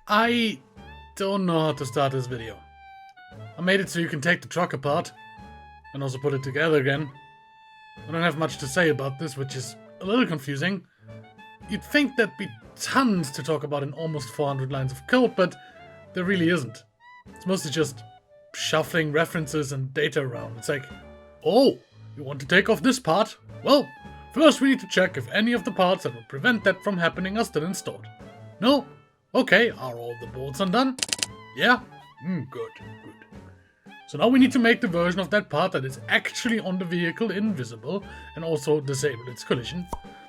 I don't know how to start this video. I made it so you can take the truck apart and also put it together again. I don't have much to say about this, which is a little confusing. You'd think there'd be tons to talk about in almost 400 lines of code, but there really isn't. It's mostly just shuffling references and data around. It's like, oh, you want to take off this part? Well, first we need to check if any of the parts that would prevent that from happening are still installed. No? Okay, are all the bolts undone? Yeah? Good. So now we need to make the version of that part that is actually on the vehicle invisible and also disable its collision.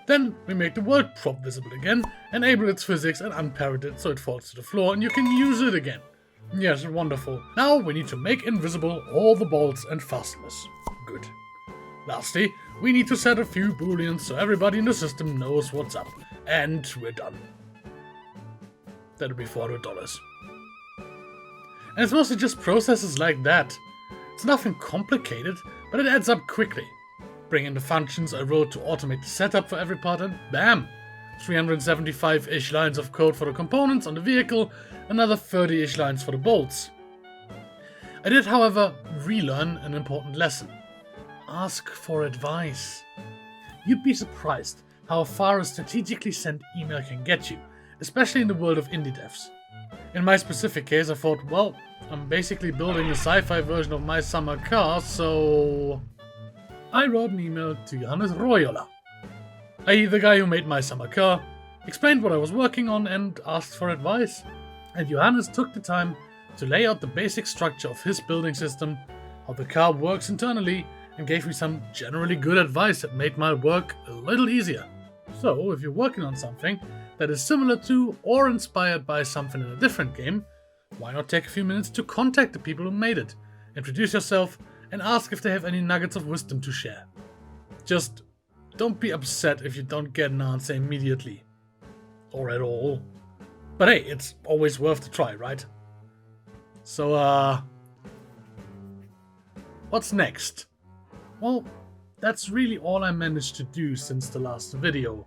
Then we make the world prop visible again, enable its physics and unparent it so it falls to the floor and you can use it again. Yes, wonderful. Now we need to make invisible all the bolts and fasteners. Good. Lastly, we need to set a few booleans so everybody in the system knows what's up. And we're done. That'll be $400. And it's mostly just processes like that. It's nothing complicated, but it adds up quickly. Bring in the functions I wrote to automate the setup for every part and bam! 375-ish lines of code for the components on the vehicle, another 30-ish lines for the bolts. I did, however, relearn an important lesson. Ask for advice. You'd be surprised how far a strategically sent email can get you, especially in the world of indie devs. In my specific case, I thought, well, I'm basically building a sci-fi version of my summer car, so I wrote an email to Johannes Royola, i.e. the guy who made my summer car, explained what I was working on and asked for advice. And Johannes took the time to lay out the basic structure of his building system, how the car works internally, and gave me some generally good advice that made my work a little easier. So, if you're working on something that is similar to or inspired by something in a different game, why not take a few minutes to contact the people who made it, introduce yourself, and ask if they have any nuggets of wisdom to share. Just don't be upset if you don't get an answer immediately. Or at all. But hey, it's always worth the try, right? So, what's next? Well, that's really all I managed to do since the last video.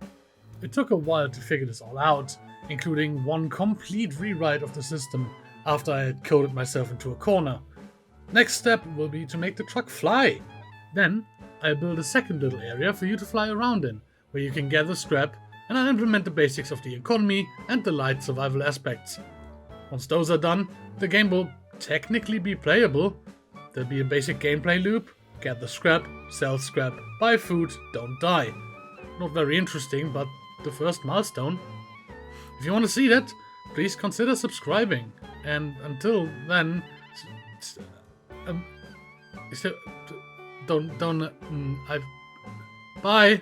It took a while to figure this all out, including one complete rewrite of the system after I had coded myself into a corner. Next step will be to make the truck fly. Then I'll build a second little area for you to fly around in, where you can gather scrap, and I'll implement the basics of the economy and the light survival aspects. Once those are done, the game will technically be playable. There'll be a basic gameplay loop: gather scrap, sell scrap, buy food, don't die. Not very interesting, but the first milestone. If you want to see that, please consider subscribing. And until then, bye.